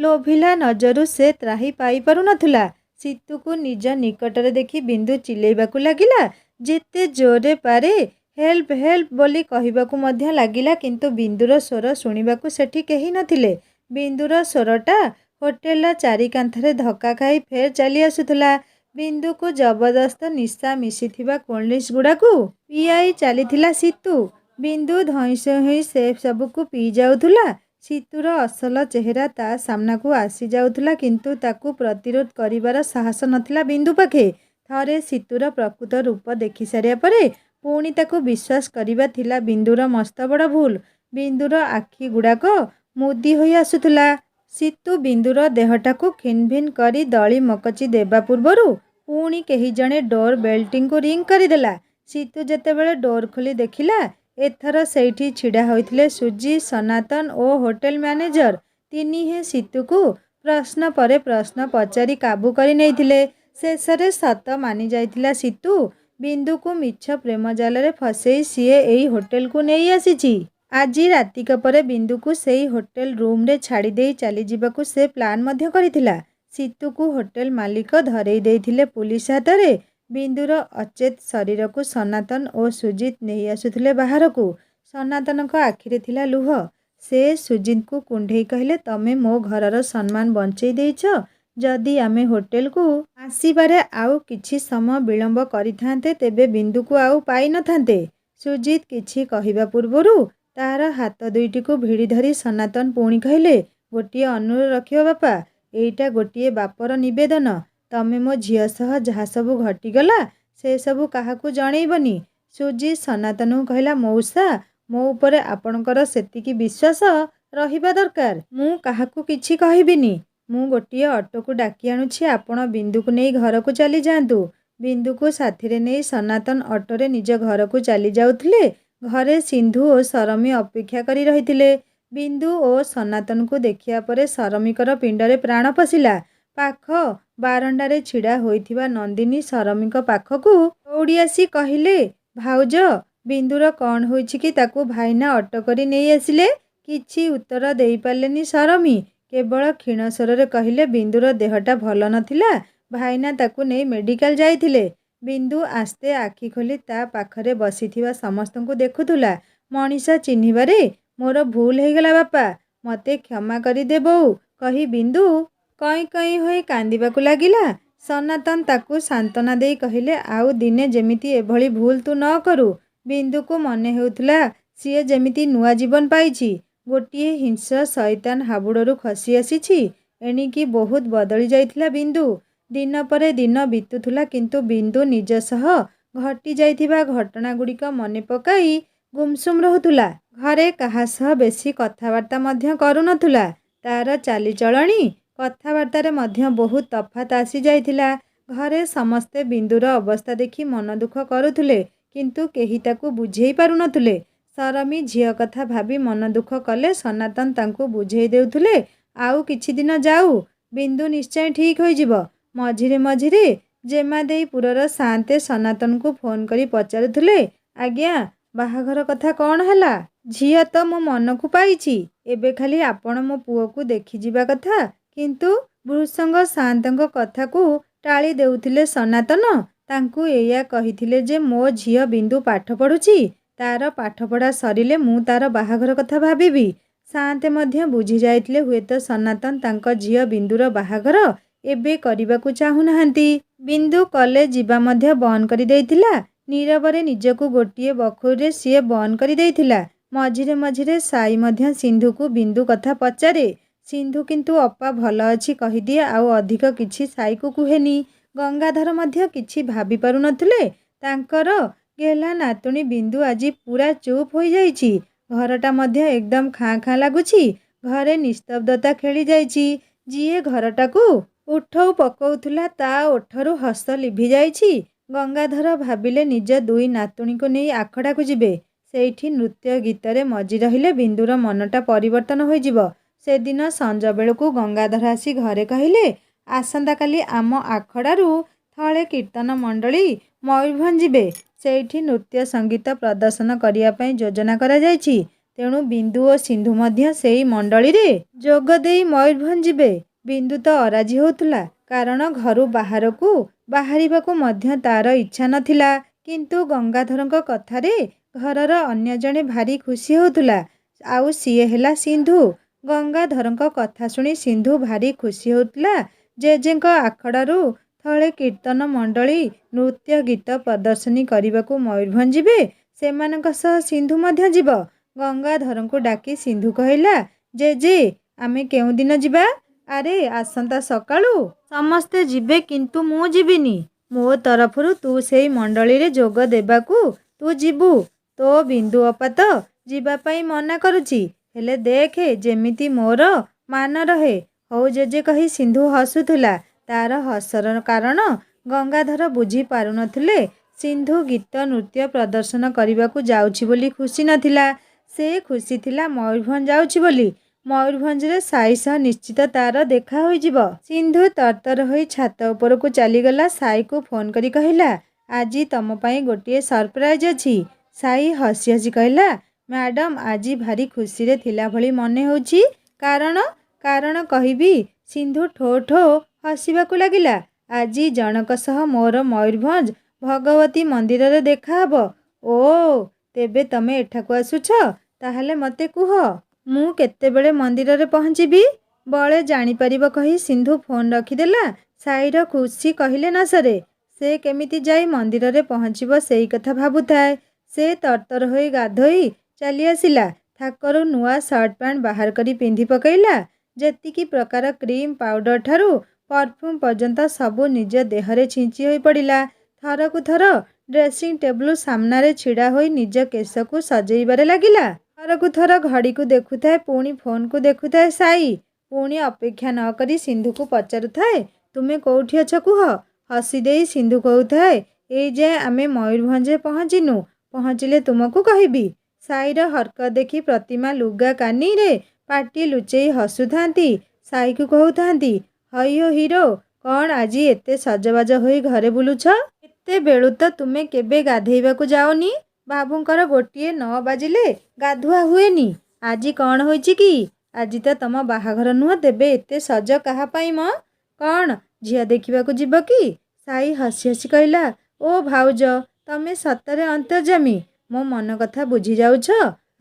Speaker 1: ଲୋଭିଲା ନଜରରୁ ସେ ତ୍ରାହି ପାଇପାରୁନଥିଲା। ସୀତୁକୁ ନିଜ ନିକଟରେ ଦେଖି ବିନ୍ଦୁ ଚିଲେଇବାକୁ ଲାଗିଲା। ଯେତେ ଜୋରରେ ପାରେ ହେଲ୍ପ ହେଲ୍ପ ବୋଲି କହିବାକୁ ମଧ୍ୟ ଲାଗିଲା, କିନ୍ତୁ ବିନ୍ଦୁର ସ୍ୱର ଶୁଣିବାକୁ ସେଠି କେହି ନଥିଲେ। ବିନ୍ଦୁର ସ୍ୱରଟା ହୋଟେଲର ଚାରି କାନ୍ଥରେ ଧକ୍କା ଖାଇ ଫେର୍ ଚାଲି ଆସୁଥିଲା। ବିନ୍ଦୁକୁ ଜବରଦସ୍ତ ନିଶା ମିଶିଥିବା କୋଲ୍ଡ୍ରିଙ୍କ୍ସ ଗୁଡ଼ାକୁ ପିଆଇ ଚାଲିଥିଲା ସୀତୁ। ବିନ୍ଦୁ ଧଇଁସଇଁ ହୋଇ ସେ ସବୁକୁ ପିଇ ଯାଉଥିଲା। ସୀତୁର ଅସଲ ଚେହେରା ତା ସାମ୍ନାକୁ ଆସି ଯାଉଥିଲା, କିନ୍ତୁ ତାକୁ ପ୍ରତିରୋଧ କରିବାର ସାହସ ନଥିଲା ବିନ୍ଦୁ ପାଖେ। ଥରେ ସୀତୁର ପ୍ରକୃତ ରୂପ ଦେଖିସାରିବା ପରେ ପୁଣି ତାକୁ ବିଶ୍ୱାସ କରିବା ଥିଲା ବିନ୍ଦୁର ମସ୍ତ ବଡ଼ ଭୁଲ। ବିନ୍ଦୁର ଆଖି ଗୁଡ଼ାକ ମୁଦି ହୋଇ ଆସୁଥିଲା। ସୀତୁ ବିନ୍ଦୁର ଦେହଟାକୁ ଖିନଭିନ କରି ଦଳି ମକଚି ଦେବା ପୂର୍ବରୁ ପୁଣି କେହି ଜଣେ ଡୋର ବେଲ୍ଟିକୁ ରିଙ୍ଗ କରିଦେଲା। ସୀତୁ ଯେତେବେଳେ ଡୋର ଖୋଲି ଦେଖିଲା, ଏଥର ସେଇଠି ଛିଡ଼ା ହୋଇଥିଲେ ସୁଜି, ସନାତନ ଓ ହୋଟେଲ ମ୍ୟାନେଜର। ତିନିହେଁ ସୀତୁକୁ ପ୍ରଶ୍ନ ପରେ ପ୍ରଶ୍ନ ପଚାରି କାବୁ କରି ନେଇଥିଲେ। ଶେଷରେ ସତ ମାନି ଯାଇଥିଲା ସୀତୁ। ବିନ୍ଦୁକୁ ମିଛ ପ୍ରେମ ଜାଲରେ ଫସେଇ ସିଏ ଏଇ ହୋଟେଲକୁ ନେଇ ଆସିଛି। ଆଜି ରାତିକ ପରେ ବିନ୍ଦୁକୁ ସେଇ ହୋଟେଲ ରୁମ୍ରେ ଛାଡ଼ି ଦେଇ ଚାଲିଯିବାକୁ ସେ ପ୍ଲାନ୍ ମଧ୍ୟ କରିଥିଲା। ସୀତୁକୁ ହୋଟେଲ ମାଲିକ ଧରେଇ ଦେଇଥିଲେ ପୁଲିସ ହାତରେ। ବିନ୍ଦୁର ଅଚେତ ଶରୀରକୁ ସନାତନ ଓ ସୁଜିତ ନେଇ ଆସୁଥିଲେ ବାହାରକୁ। ସନାତନଙ୍କ ଆଖିରେ ଥିଲା ଲୁହ। ସେ ସୁଜିତଙ୍କୁ କୁଣ୍ଢେଇ କହିଲେ, ତମେ ମୋ ଘରର ସମ୍ମାନ ବଞ୍ଚେଇ ଦେଇଛ। ଯଦି ଆମେ ହୋଟେଲକୁ ଆସିବାରେ ଆଉ କିଛି ସମୟ ବିଳମ୍ବ କରିଥାନ୍ତେ, ତେବେ ବିନ୍ଦୁକୁ ଆଉ ପାଇନଥାନ୍ତେ। ସୁଜିତ କିଛି କହିବା ପୂର୍ବରୁ ତାହାର ହାତ ଦୁଇଟିକୁ ଭିଡ଼ି ଧରି ସନାତନ ପୁଣି କହିଲେ, ଗୋଟିଏ ଅନୁରୋଧ ରଖିବ ବାପା। ଏଇଟା ଗୋଟିଏ ବାପର ନିବେଦନ। ତମେ ମୋ ଝିଅ ସହ ଯାହା ସବୁ ଘଟିଗଲା ସେସବୁ କାହାକୁ ଜଣେଇବନି। ସୁଜିତ ସନାତନକୁ କହିଲା, ମଉସା, ମୋ ଉପରେ ଆପଣଙ୍କର ସେତିକି ବିଶ୍ୱାସ ରହିବା ଦରକାର। ମୁଁ କାହାକୁ କିଛି କହିବିନି। ମୁଁ ଗୋଟିଏ ଅଟୋକୁ ଡାକି ଆଣୁଛି। ଆପଣ ବିନ୍ଦୁକୁ ନେଇ ଘରକୁ ଚାଲି ଯାଆନ୍ତୁ। ବିନ୍ଦୁକୁ ସାଥିରେ ନେଇ ସନାତନ ଅଟୋରେ ନିଜ ଘରକୁ ଚାଲି ଯାଉଥିଲେ। ଘରେ ସିନ୍ଧୁ ଓ ସରମୀ ଅପେକ୍ଷା କରି ରହିଥିଲେ। ବିନ୍ଦୁ ଓ ସନାତନକୁ ଦେଖିବା ପରେ ସରମୀଙ୍କର ପିଣ୍ଡରେ ପ୍ରାଣ ପଶିଲା। ପାଖ ବାରଣ୍ଡାରେ ଛିଡ଼ା ହୋଇଥିବା ନନ୍ଦିନୀ ସରମୀଙ୍କ ପାଖକୁ ଦୌଡ଼ି ଆସି କହିଲେ, ଭାଉଜ, ବିନ୍ଦୁର କ'ଣ ହୋଇଛି କି ତାକୁ ଭାଇନା ଅଟୋ କରି ନେଇ ଆସିଲେ? କିଛି ଉତ୍ତର ଦେଇପାରିଲେନି ସରମୀ। କେବଳ କ୍ଷୀଣ ସ୍ୱରରେ କହିଲେ, ବିନ୍ଦୁର ଦେହଟା ଭଲ ନଥିଲା। ଭାଇନା ତାକୁ ନେଇ ମେଡ଼ିକାଲ ଯାଇଥିଲେ। ବିନ୍ଦୁ ଆସ୍ତେ ଆଖି ଖୋଲି ତା ପାଖରେ ବସିଥିବା ସମସ୍ତଙ୍କୁ ଦେଖୁଥିଲା। ମଣିଷ ଚିହ୍ନିବାରେ ମୋର ଭୁଲ ହେଇଗଲା ବାପା। ମୋତେ କ୍ଷମା କରିଦେ ବୋଉ, କହି ବିନ୍ଦୁ କଇଁ କଇଁ ହୋଇ କାନ୍ଦିବାକୁ ଲାଗିଲା। ସନାତନ ତାକୁ ସାନ୍ତ୍ୱନା ଦେଇ କହିଲେ, ଆଉ ଦିନେ ଯେମିତି ଏଭଳି ଭୁଲ ତୁ ନ କରୁ। ବିନ୍ଦୁକୁ ମନେ ହେଉଥିଲା ସିଏ ଯେମିତି ନୂଆ ଜୀବନ ପାଇଛି। ଗୋଟିଏ ହିଂସ୍ର ଶଇତାନ ହାବୁଡ଼ରୁ ଖସି ଆସିଛି। ଏଣିକି ବହୁତ ବଦଳି ଯାଇଥିଲା ବିନ୍ଦୁ। ଦିନ ପରେ ଦିନ ବିତୁଥିଲା, କିନ୍ତୁ ବିନ୍ଦୁ ନିଜ ସହ ଘଟି ଯାଇଥିବା ଘଟଣାଗୁଡ଼ିକ ମନେ ପକାଇ ଗୁମସୁମ ରହୁଥିଲା। ଘରେ କାହା ସହ ବେଶୀ କଥାବାର୍ତ୍ତା ମଧ୍ୟ କରୁନଥିଲା। ତାର ଚାଲିଚଳଣି, କଥାବାର୍ତ୍ତାରେ ମଧ୍ୟ ବହୁତ ତଫାତ୍ ଆସି ଯାଇଥିଲା। ଘରେ ସମସ୍ତେ ବିନ୍ଦୁର ଅବସ୍ଥା ଦେଖି ମନ ଦୁଃଖ କରୁଥିଲେ, କିନ୍ତୁ କେହି ତାକୁ ବୁଝେଇ ପାରୁନଥିଲେ। ସରମୀ ଝିଅ କଥା ଭାବି ମନ ଦୁଃଖ କଲେ। ସନାତନ ତାଙ୍କୁ ବୁଝେଇ ଦେଉଥିଲେ, ଆଉ କିଛି ଦିନ ଯାଉ, ବିନ୍ଦୁ ନିଶ୍ଚୟ ଠିକ୍ ହୋଇଯିବ। ମଝିରେ ମଝିରେ ଜେମାଦେଇପୁରର ସାନ୍ତେ ସନାତନକୁ ଫୋନ୍ କରି ପଚାରୁଥିଲେ, ଆଜ୍ଞା, ବାହାଘର କଥା କ'ଣ ହେଲା? ଝିଅ ତ ମୋ ମନକୁ ପାଇଛି। ଏବେ ଖାଲି ଆପଣ ମୋ ପୁଅକୁ ଦେଖିଯିବା କଥା। କିନ୍ତୁ ଭୃସଙ୍ଗ ସାଆନ୍ତଙ୍କ କଥାକୁ ଟାଳି ଦେଉଥିଲେ ସନାତନ। ତାଙ୍କୁ ଏଇଆ କହିଥିଲେ ଯେ ମୋ ଝିଅ ବିନ୍ଦୁ ପାଠ ପଢ଼ୁଛି। ତାର ପାଠପଢ଼ା ସରିଲେ ମୁଁ ତାର ବାହାଘର କଥା ଭାବିବି। ସାଆନ୍ତେ ମଧ୍ୟ ବୁଝି ଯାଇଥିଲେ ହୁଏତ ସନାତନ ତାଙ୍କ ଝିଅ ବିନ୍ଦୁର ବାହାଘର ଏବେ କରିବାକୁ ଚାହୁଁନାହାନ୍ତି। ବିନ୍ଦୁ କଲେଜ ଯିବା ମଧ୍ୟ ବନ୍ଦ କରିଦେଇଥିଲା। ନୀରବରେ ନିଜକୁ ଗୋଟିଏ ବଖୋରିରେ ସିଏ ବନ୍ଦ କରିଦେଇଥିଲା। ମଝିରେ ମଝିରେ ସାଇ ମଧ୍ୟ ସିନ୍ଧୁକୁ ବିନ୍ଦୁ କଥା ପଚାରେ। ସିନ୍ଧୁ କିନ୍ତୁ ଅପା ଭଲ ଅଛି କହିଦିଏ, ଆଉ ଅଧିକ କିଛି ସାଇକୁ କୁହେନି। ଗଙ୍ଗାଧର ମଧ୍ୟ କିଛି ଭାବି ପାରୁନଥିଲେ। ତାଙ୍କର ଗେହ୍ଲା ନାତୁଣୀ ବିନ୍ଦୁ ଆଜି ପୁରା ଚୁପ୍ ହୋଇଯାଇଛି। ଘରଟା ମଧ୍ୟ ଏକଦମ ଖାଁ ଖାଁ ଲାଗୁଛି। ଘରେ ନିସ୍ତବ୍ଧତା ଖେଳି ଯାଇଛି। ଯିଏ ଘରଟାକୁ ଉଠଉ ପକଉଥିଲା ତା ଓଠରୁ ହସ ଲିଭି ଯାଇଛି। ଗଙ୍ଗାଧର ଭାବିଲେ ନିଜ ଦୁଇ ନାତୁଣୀଙ୍କୁ ନେଇ ଆଖଡ଼ାକୁ ଯିବେ। ସେଇଠି ନୃତ୍ୟ ଗୀତରେ ମଜି ରହିଲେ ବିନ୍ଦୁର ମନଟା ପରିବର୍ତ୍ତନ ହୋଇଯିବ। ସେଦିନ ସଞ୍ଜ ବେଳକୁ ଗଙ୍ଗାଧର ଆସି ଘରେ କହିଲେ, ଆସନ୍ତାକାଲି ଆମ ଆଖଡ଼ାରୁ ଥଳେ କୀର୍ତ୍ତନ ମଣ୍ଡଳୀ ମୟୂରଭଞ୍ଜ ଯିବେ। ସେଇଠି ନୃତ୍ୟ ସଙ୍ଗୀତ ପ୍ରଦର୍ଶନ କରିବା ପାଇଁ ଯୋଜନା କରାଯାଇଛି। ତେଣୁ ବିନ୍ଦୁ ଓ ସିନ୍ଧୁ ମଧ୍ୟ ସେଇ ମଣ୍ଡଳୀରେ ଯୋଗ ଦେଇ ମୟୂରଭଞ୍ଜ ଯିବେ। ବିନ୍ଦୁ ତ ଅରାଜି ହେଉଥିଲା, କାରଣ ଘରୁ ବାହାରକୁ ବାହାରିବାକୁ ମଧ୍ୟ ତାର ଇଚ୍ଛା ନଥିଲା। କିନ୍ତୁ ଗଙ୍ଗାଧରଙ୍କ କଥାରେ ଘରର ଅନ୍ୟ ଜଣେ ଭାରି ଖୁସି ହେଉଥିଲା, ଆଉ ସିଏ ହେଲା ସିନ୍ଧୁ। ଗଙ୍ଗାଧରଙ୍କ କଥା ଶୁଣି ସିନ୍ଧୁ ଭାରି ଖୁସି ହେଉଥିଲା। ଜେଜେଙ୍କ ଆଖଡ଼ାରୁ थळे कीर्तन मंडली नृत्य गीत प्रदर्शनी करने मयूरभंज जिबे सेमानक सह सिंधु मध्य जीव। गंगाधरंकु डाकी सिंधु कहला जे आमे केउ दिन जिबा? अरे आसंता सकाळू समस्ते जिबे किंतु मु जिबिनी। मो तरफरु तू सेई मंडली रे जोग देबाकू तू जिबू। तो बिंदु अपा तो जिबा पाई मना करुची हेले देखे जेमिति मोर मान रहे। हौ जेजे कही सिंधु हसुथुला। तार हसर कारण गंगाधर बुझी पारु नथिले सिंधु गीत नृत्य प्रदर्शन करने जाउछि बोली खुशी नथिला। से खुशी थिला मयूरभंज जाउछि बोली। मयूरभंज रे साई सह निश्चित तार देखा होई जिवो। सिंधु तरतर होई छात उपरकू चलीगला। साई को फोन करी कहला आजी तम पाई गोटिए सरप्राइज अछि। साई हसी हसी कहला मैडम आजी भारी खुशी रे थिला भली मने होछि। कारण कारण कहबी। सिंधु ठो ठो हसिबाकू लागिला। आजी जनक सह मोर मयूरभंज भगवती मंदिर रे देखा हबो। ओ तेबे तमे एठाकू आसुछ ताहले मते कुह मु केतेबेले मंदिर रे पहुँचीबी। बळे जानी परिबो कही सिंधु फोन रखिदेला। साईर खुशी कहले न सरे। से केमिति जाई मंदिर रे पहुँचीबो सेई कथा भाबुथाए। से तरतर होई गाधोई चली आसिला। थाकरू नुआ सर्ट पैंट बाहर करी पिंधि पकईला। जेतिकी प्रकार क्रीम पाउडर ठारू परफ्यूम पर्यंत सबू निज देहरे छिंची होई पड़िला। थरकू थर ड्रेसिंग टेबल सामना रे छिड़ा होई निज केशकू सजेइबारे लागिला। थरकू थर घड़ी को देखुथाए पुणी फोन को देखुथाए साई। पुणी अपेक्षा न करी सिंधु को पचारुथाए तुमे कोठी अछ कुह। हसी देई सिंधु कहूथाए एई जे आमे मयूरभंजे पहुँचिनु पहुँचिले तुमको कहबी। साईर हरकत देखी प्रतिमा लुगा कानी रे पाटी लुचेई हसुथांती। साई को कहूथांती हईओ हीरो कौन आजी एते सजबाज होई घरे बुलुछ? एते बेलू तो तुमे केबे गाधेइबाकू जाओनी? बाबूंकर गोटिए 9 बाजिले गाधुआ हुएनी। आजी कौन होईची कि? आजी तो तम बाहाघर नुह तेबे एते सज कहा पाई म? कौन झिया देखिबाकू जिब कि? साई हसी हसी कहला ओ भाउज तमे सतरे अंतर्जामी मो मन कथा बुझी जाउछ।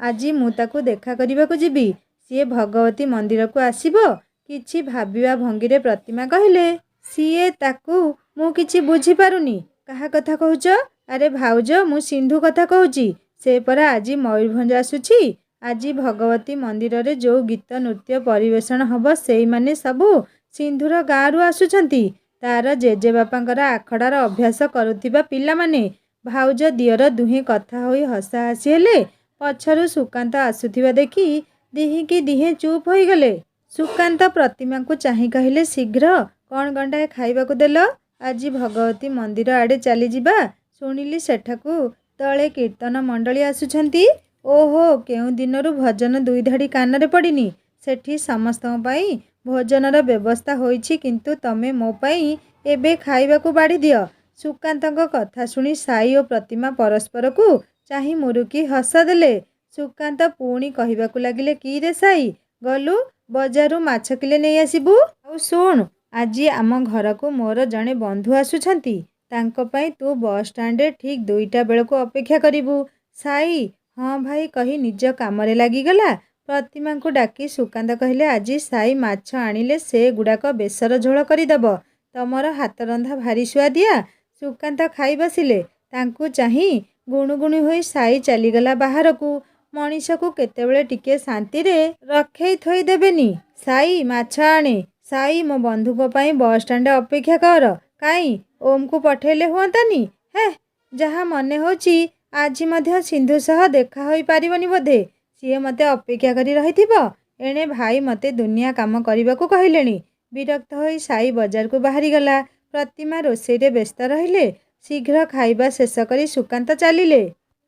Speaker 1: आजी मु ताकू देखा करिबाकू जिबी। सीए भगवती मंदिर को आसीबो। किछि भाबिवा भंगीरे प्रतिमा कहले सीए ताकू मु किछि बुझी पारुनी। कहा कथा कहूच? अरे भाउज मु सिंधु कथा कहूची। से परा आजी मयूरभंज आसुची। आजी भगवती मंदिर रे जो गीत नृत्य परिवेषण हब सेई माने सबू सिंधुर गाँरु आसुछंती। तार जेजे बापांकर आखड़ार अभ्यास करुथिबा पिला माने। भाउज दियर दुहे कथा होई हसा हसी हेले। पछरु सुकांत आसुथिबा देखी दिहिकी दिहे चुप होई गले। सुकांत प्रतिमा को चाही कहले शीघ्र कौन गंडाए खाइबाकू देल? आजी भगवती मंदिर आड़े चली जिबा। शुणिली सेठाकू तले कीर्तन मंडली आसुछंती। ओहो केउ दिनरू भजन दुई धाड़ी कानरे पड़िनी। सेठी समस्तों पाई भोजनर व्यवस्था होईछि किंतु तमे मो पाई एबे खाइबाकू बाड़ी दियो। सुकांतक कथा शुणी साई और प्रतिमा परस्पर को चाही मुरुकी हस देले। सुकांत पुणी कहिबाकू लागिले कि रे साई गलु बजारू माछ किले नहीं आसीबू। आउ सुण आजी आम घर को मोर जड़े बंधु आसुछंती। तांको पाई तू बस स्टैंड रे ठीक 2टा बेलको अपेक्षा करिबू। साई हाँ भाई कही निज कामरे लागिगला। प्रतिमा को डाकी सुकांत कहले आजी साई माछ आनिले से गुड़ाक बेसर झोल करदेब। तमर हाथ रंधा भारी सुआदिया। सुकांत खाई बसिले। तांकू चाही गुणुगुणी होई साई चलीगला बाहर को। मनीष को केतेबेले टिके शांति रे रखेई थोई देबेनी। साई माछ आने। साई मो बंधु को पाई बस स्टैंड अपेक्षा कर। काई ओम को पठेले हुआंतानी। हे जहा मने होची आजी मध्य सिंधु सह देखा होई पारिबनी बोधे। सीए मते अपेक्षा करी रहिथिबो। एणे भाई मते दुनिया काम करिबाकू कहिलेनी। विरक्त होई साई बाजार को बाहरी गला। प्रतिमा रोषेई रे व्यस्त रहिले। शीघ्र खाइबा शेष करी सुकांत चलिले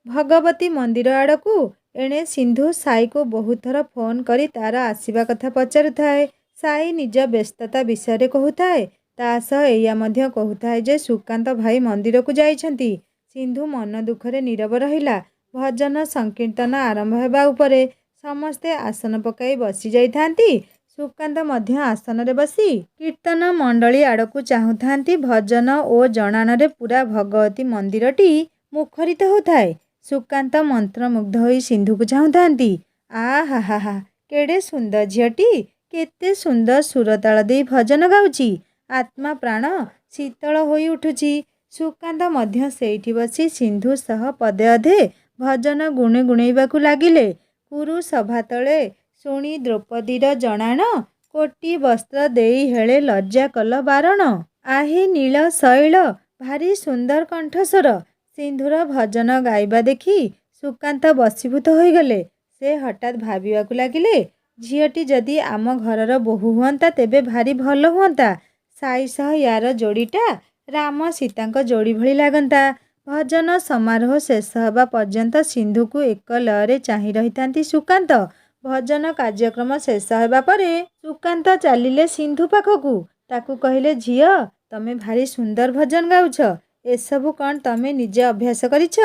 Speaker 1: भगवती मंदिर आड़कू। एणे सिंधु साई को बहुत थर फोन करी तार आसीबा कथा पचारुथाए। साई निज व्यस्तता विषय कहूथाए। ता सह एया मध्य कहूथाए जे सुकांत भाई मंदिर को जाइछंती। सिंधु मन दुखरे नीरव रहिला। भजन संकीर्तन आरंभ हेबा उपरे समस्ते आसन पकाई बसी जाइथांती। सुकांत मध्य आसन रे बसी कीर्तन मंडली आड़कू चाहुथांती। भजन ओ जणान रे पूरा भगवती मंदिरटी मुखरित होथाए। सुकांत मंत्रमुग्ध होई सिंधु को चाहुथांती। आ हा हा हा केड़े सुंदर झियटी। केते सुंदर सुरताल दे भजन गाउची। आत्मा प्राण ଶୀତଳ ହୋଇ ଉଠୁଛି। ସୁକାନ୍ତ ମଧ୍ୟ ସେଇଠି ବସି ସିନ୍ଧୁ ସହ ପଦେ ଅଧେ ଭଜନ ଗୁଣେଇବାକୁ ଲାଗିଲେ। କୁରୁ ସଭା ତଳେ ଶୁଣି ଦ୍ରୌପଦୀର ଜଣାଣ, କୋଟି ବସ୍ତ୍ର ଦେଇ ହେଳେ ଲଜ୍ଜା କଲ ବାରଣ। ଆହି ନୀଳ ଶୈଳ ଭାରି ସୁନ୍ଦର କଣ୍ଠସ୍ୱର। ସିନ୍ଧୁର ଭଜନ ଗାଇବା ଦେଖି ସୁକାନ୍ତ ବଶୀଭୂତ ହୋଇଗଲେ। ସେ ହଠାତ୍ ଭାବିବାକୁ ଲାଗିଲେ, ଝିଅଟି ଯଦି ଆମ ଘରର ବୋହୂ ହୁଅନ୍ତା ତେବେ ଭାରି ଭଲ ହୁଅନ୍ତା। ସାଇ ସହ ୟାର ଯୋଡ଼ିଟା ରାମ ସୀତାଙ୍କ ଯୋଡ଼ି ଭଳି ଲାଗନ୍ତା। ଭଜନ ସମାରୋହ ଶେଷ ହେବା ପର୍ଯ୍ୟନ୍ତ ସିନ୍ଧୁକୁ ଏକ ଲୟରେ ଚାହିଁ ରହିଥାନ୍ତି ସୁକାନ୍ତ। ଭଜନ କାର୍ଯ୍ୟକ୍ରମ ଶେଷ ହେବା ପରେ ସୁକାନ୍ତ ଚାଲିଲେ ସିନ୍ଧୁ ପାଖକୁ। ତାକୁ କହିଲେ, ଝିଅ, ତମେ ଭାରି ସୁନ୍ଦର ଭଜନ ଗାଉଛ। ଏସବୁ କ'ଣ ତମେ ନିଜେ ଅଭ୍ୟାସ କରିଛ?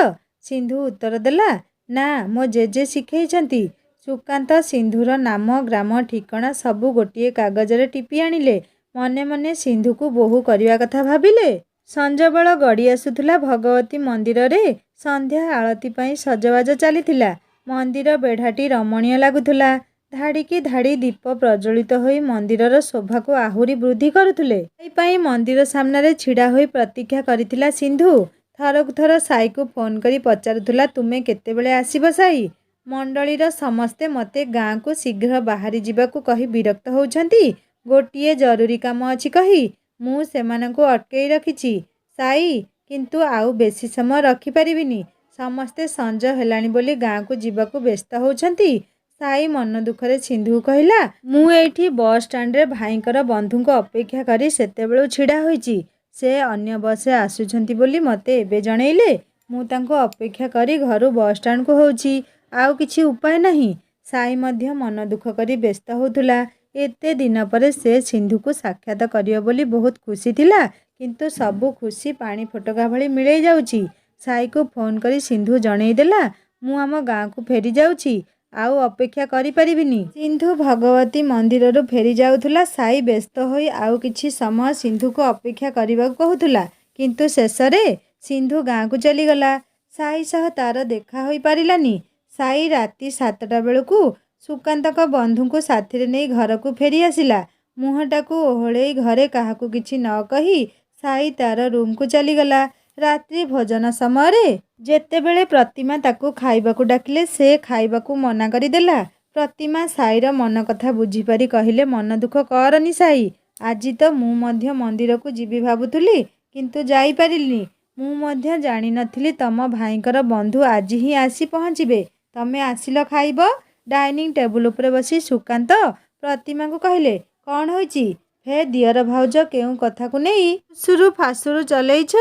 Speaker 1: ସିନ୍ଧୁ ଉତ୍ତର ଦେଲା, ନା, ମୋ ଜେଜେ ଶିଖେଇଛନ୍ତି। ସୁକାନ୍ତ ସିନ୍ଧୁର ନାମ, ଗ୍ରାମ, ଠିକଣା ସବୁ ଗୋଟିଏ କାଗଜରେ ଟିପି ଆଣିଲେ। ମନେ ମନେ ସିନ୍ଧୁକୁ ବୋହୂ କରିବା କଥା ଭାବିଲେ। ସଞ୍ଜବେଳ ଗଡ଼ି ଆସୁଥିଲା। ଭଗବତୀ ମନ୍ଦିରରେ ସନ୍ଧ୍ୟା ଆଳତୀ ପାଇଁ ସଜବାଜ ଚାଲିଥିଲା। ମନ୍ଦିର ବେଢ଼ାଟି ରମଣୀୟ ଲାଗୁଥିଲା। ଧାଡ଼ିକି ଧାଡ଼ି ଦୀପ ପ୍ରଜ୍ୱଳିତ ହୋଇ ମନ୍ଦିରର ଶୋଭାକୁ ଆହୁରି ବୃଦ୍ଧି କରୁଥିଲେ। ପାଇଁ ମନ୍ଦିର ସାମ୍ନାରେ ଛିଡ଼ା ହୋଇ ପ୍ରତୀକ୍ଷା କରିଥିଲା ସିନ୍ଧୁ। ଥରକୁ ଥର ସାଇକୁ ଫୋନ୍ କରି ପଚାରୁଥିଲା, ତୁମେ କେତେବେଳେ ଆସିବ ସାଇ? ମଣ୍ଡଳୀର ସମସ୍ତେ ମୋତେ ଗାଁକୁ ଶୀଘ୍ର ବାହାରି ଯିବାକୁ କହି ବିରକ୍ତ ହେଉଛନ୍ତି। ଗୋଟିଏ ଜରୁରୀ କାମ ଅଛି କହି ମୁଁ ସେମାନଙ୍କୁ ଅଟକେଇ ରଖିଛି ସାଇ, କିନ୍ତୁ ଆଉ ବେଶୀ ସମୟ ରଖିପାରିବିନି। ସମସ୍ତେ ସଞ୍ଜ ହେଲାଣି ବୋଲି ଗାଁକୁ ଯିବାକୁ ବ୍ୟସ୍ତ ହେଉଛନ୍ତି। ସାଇ ମନ ଦୁଃଖରେ ସିନ୍ଧୁକୁ କହିଲା, ମୁଁ ଏଇଠି ବସ୍ ଷ୍ଟାଣ୍ଡରେ ଭାଇଙ୍କର ବନ୍ଧୁଙ୍କ ଅପେକ୍ଷା କରି ସେତେବେଳୁ ଛିଡ଼ା ହୋଇଛି। ସେ ଅନ୍ୟ ବସ୍ରେ ଆସୁଛନ୍ତି ବୋଲି ମୋତେ ଏବେ ଜଣେଇଲେ। ମୁଁ ତାଙ୍କୁ ଅପେକ୍ଷା କରି ଘରୁ ବସ୍ ଷ୍ଟାଣ୍ଡକୁ ହେଉଛି। ଆଉ କିଛି ଉପାୟ ନାହିଁ। ସାଇ ମଧ୍ୟ ମନ ଦୁଃଖ କରି ବ୍ୟସ୍ତ ହେଉଥିଲା। ଏତେ ଦିନ ପରେ ସେ ସିନ୍ଧୁକୁ ସାକ୍ଷାତ କରିବ ବୋଲି ବହୁତ ଖୁସି ଥିଲା, କିନ୍ତୁ ସବୁ ଖୁସି ପାଣି ଫୋଟକା ଭଳି ମିଳେଇ ଯାଉଛି। ସାଇକୁ ଫୋନ୍ କରି ସିନ୍ଧୁ ଜଣେଇ ଦେଲା, ମୁଁ ଆମ ଗାଁକୁ ଫେରି ଯାଉଛି, ଆଉ ଅପେକ୍ଷା କରିପାରିବିନି। ସିନ୍ଧୁ ଭଗବତୀ ମନ୍ଦିରରୁ ଫେରି ଯାଉଥିଲା। ସାଇ ବ୍ୟସ୍ତ ହୋଇ ଆଉ କିଛି ସମୟ ସିନ୍ଧୁକୁ ଅପେକ୍ଷା କରିବାକୁ କହୁଥିଲା, କିନ୍ତୁ ଶେଷରେ ସିନ୍ଧୁ ଗାଁକୁ ଚାଲିଗଲା। ସାଇ ସହ ତାର ଦେଖା ହୋଇପାରିଲାନି। ସାଇ ରାତି 7ଟା ବେଳକୁ ସୁକାନ୍ତଙ୍କ ବନ୍ଧୁଙ୍କୁ ସାଥିରେ ନେଇ ଘରକୁ ଫେରି ଆସିଲା। ମୁହଁଟାକୁ ଓହଳେଇ ଘରେ କାହାକୁ କିଛି ନ କହି ସାଇ ତାର ରୁମ୍କୁ ଚାଲିଗଲା। ରାତ୍ରି ଭୋଜନ ସମୟରେ ଯେତେବେଳେ ପ୍ରତିମା ତାକୁ ଖାଇବାକୁ ଡାକିଲେ, ସେ ଖାଇବାକୁ ମନା କରିଦେଲା। ପ୍ରତିମା ସାଇର ମନ କଥା ବୁଝିପାରି କହିଲେ, ମନ ଦୁଃଖ କରନି ସାଇ, ଆଜି ତ ମୁଁ ମଧ୍ୟ ମନ୍ଦିରକୁ ଯିବି ଭାବୁଥିଲି, କିନ୍ତୁ ଯାଇପାରିଲିନି। ମୁଁ ମଧ୍ୟ ଜାଣିନଥିଲି ତମ ଭାଇଙ୍କର ବନ୍ଧୁ ଆଜି ହିଁ ଆସି ପହଞ୍ଚିବେ। ତମେ ଆସିଲ, ଖାଇବ। ଡାଇନିଂ ଟେବୁଲ ଉପରେ ବସି ସୁକାନ୍ତ ପ୍ରତିମାକୁ କହିଲେ, କ'ଣ ହୋଇଛି? ହେ ଦିଅର ଭାଉଜ, କେଉଁ କଥାକୁ ନେଇ ଫୁସୁରୁ ଫାସୁରୁ ଚଲେଇଛ?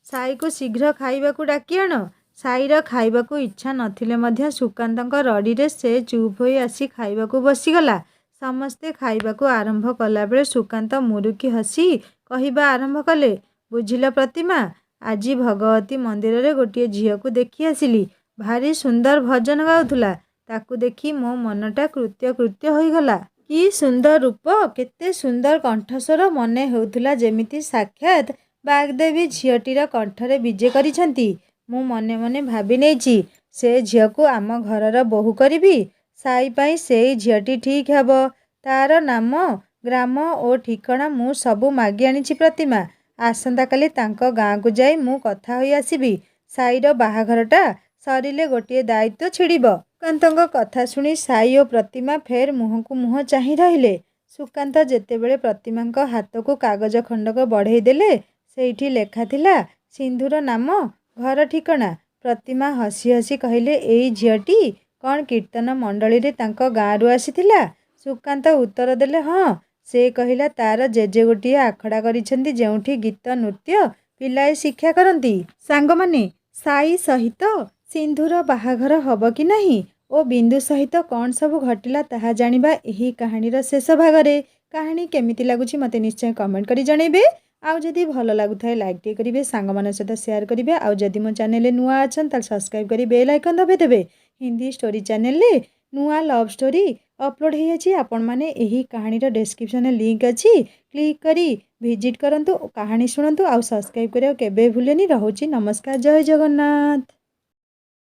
Speaker 1: ସାଇକୁ ଶୀଘ୍ର ଖାଇବାକୁ ଡାକି ଆଣ। ସାଇର ଖାଇବାକୁ ଇଚ୍ଛା ନଥିଲେ ମଧ୍ୟ ସୁକାନ୍ତଙ୍କ ରଡ଼ିରେ ସେ ଚୁପ୍ ହୋଇ ଆସି ଖାଇବାକୁ ବସିଗଲା। ସମସ୍ତେ ଖାଇବାକୁ ଆରମ୍ଭ କଲାବେଳେ ସୁକାନ୍ତ ମୁରୁକି ହସି କହିବା ଆରମ୍ଭ କଲେ, ବୁଝିଲ ପ୍ରତିମା, ଆଜି ଭଗବତୀ ମନ୍ଦିରରେ ଗୋଟିଏ ଝିଅକୁ ଦେଖି ଆସିଲି। ଭାରି ସୁନ୍ଦର ଭଜନ ଗାଉଥିଲା। ତାକୁ ଦେଖି ମୋ ମନଟା କୃତ୍ୟ ହୋଇଗଲା। କି ସୁନ୍ଦର ରୂପ, କେତେ ସୁନ୍ଦର କଣ୍ଠସ୍ୱର। ମନେ ହେଉଥିଲା ଯେମିତି ସାକ୍ଷାତ୍ ବାଗ୍ଦେବୀ ଝିଅଟିର କଣ୍ଠରେ ବିଜେ କରିଛନ୍ତି। ମୁଁ ମନେ ମନେ ଭାବି ନେଇଛି, ସେ ଝିଅକୁ ଆମ ଘରର ବୋହୂ କରିବି। ସାଇ ପାଇଁ ସେଇ ଝିଅଟି ଠିକ୍ ହେବ। ତାର ନାମ, ଗ୍ରାମ ଓ ଠିକଣା ମୁଁ ସବୁ ମାଗି ଆଣିଛି ପ୍ରତିମା। ଆସନ୍ତାକାଲି ତାଙ୍କ ଗାଁକୁ ଯାଇ ମୁଁ କଥା ହୋଇ ଆସିବି। ସାଇର ବାହାଘରଟା ସରିଲେ ଗୋଟିଏ ଦାୟିତ୍ୱ ଛିଡ଼ିବ। ସୁକାନ୍ତଙ୍କ କଥା ଶୁଣି ସାଇ ଓ ପ୍ରତିମା ଫେର୍ ମୁହଁକୁ ମୁହଁ ଚାହିଁ ରହିଲେ। ସୁକାନ୍ତ ଯେତେବେଳେ ପ୍ରତିମାଙ୍କ ହାତକୁ କାଗଜ ଖଣ୍ଡକ ବଢ଼େଇ ଦେଲେ, ସେଇଠି ଲେଖାଥିଲା ସିନ୍ଧୁର ନାମ, ଘର ଠିକଣା। ପ୍ରତିମା ହସି ହସି କହିଲେ, ଏଇ ଝିଅଟି କ'ଣ କୀର୍ତ୍ତନ ମଣ୍ଡଳୀରେ ତାଙ୍କ ଗାଁରୁ ଆସିଥିଲା? ସୁକାନ୍ତ ଉତ୍ତର ଦେଲେ, ହଁ। ସେ କହିଲା ତାର ଜେଜେ ଗୋଟିଏ ଆଖଡ଼ା କରିଛନ୍ତି ଯେଉଁଠି ଗୀତ ନୃତ୍ୟ ପିଲାଏ ଶିକ୍ଷା କରନ୍ତି। ସାଙ୍ଗମାନେ, ସାଇ ସହିତ ସିନ୍ଧୁର ବାହାଘର ହେବ କି ନାହିଁ ଓ ବିନ୍ଦୁ ସହିତ କ'ଣ ସବୁ ଘଟିଲା ତାହା ଜାଣିବା ଏହି କାହାଣୀର ଶେଷ ଭାଗରେ। କାହାଣୀ କେମିତି ଲାଗୁଛି ମୋତେ ନିଶ୍ଚୟ କମେଣ୍ଟ କରି ଜଣାଇବେ। ଆଉ ଯଦି ଭଲ ଲାଗୁଥାଏ ଲାଇକ୍ ଟିକେ କରିବେ, ସାଙ୍ଗମାନଙ୍କ ସହିତ ସେୟାର କରିବେ। ଆଉ ଯଦି ମୋ ଚ୍ୟାନେଲରେ ନୂଆ ଅଛନ୍ତି ତାହେଲେ ସବସ୍କ୍ରାଇବ୍ କରି ବେଲ୍ ଆଇକନ୍ ଦବାଇ ଦେବେ। ହିନ୍ଦୀ ଷ୍ଟୋରି ଚ୍ୟାନେଲରେ ନୂଆ ଲଭ୍ ଷ୍ଟୋରି ଅପଲୋଡ଼ ହୋଇଯାଇଛି। ଆପଣମାନେ ଏହି କାହାଣୀର ଡେସ୍କ୍ରିପସନରେ ଲିଙ୍କ୍ ଅଛି, କ୍ଲିକ୍ କରି ଭିଜିଟ୍ କରନ୍ତୁ, କାହାଣୀ ଶୁଣନ୍ତୁ ଆଉ ସବସ୍କ୍ରାଇବ୍ କରିବାକୁ କେବେ ଭୁଲେନି। ରହୁଛି, ନମସ୍କାର, ଜୟ ଜଗନ୍ନାଥ।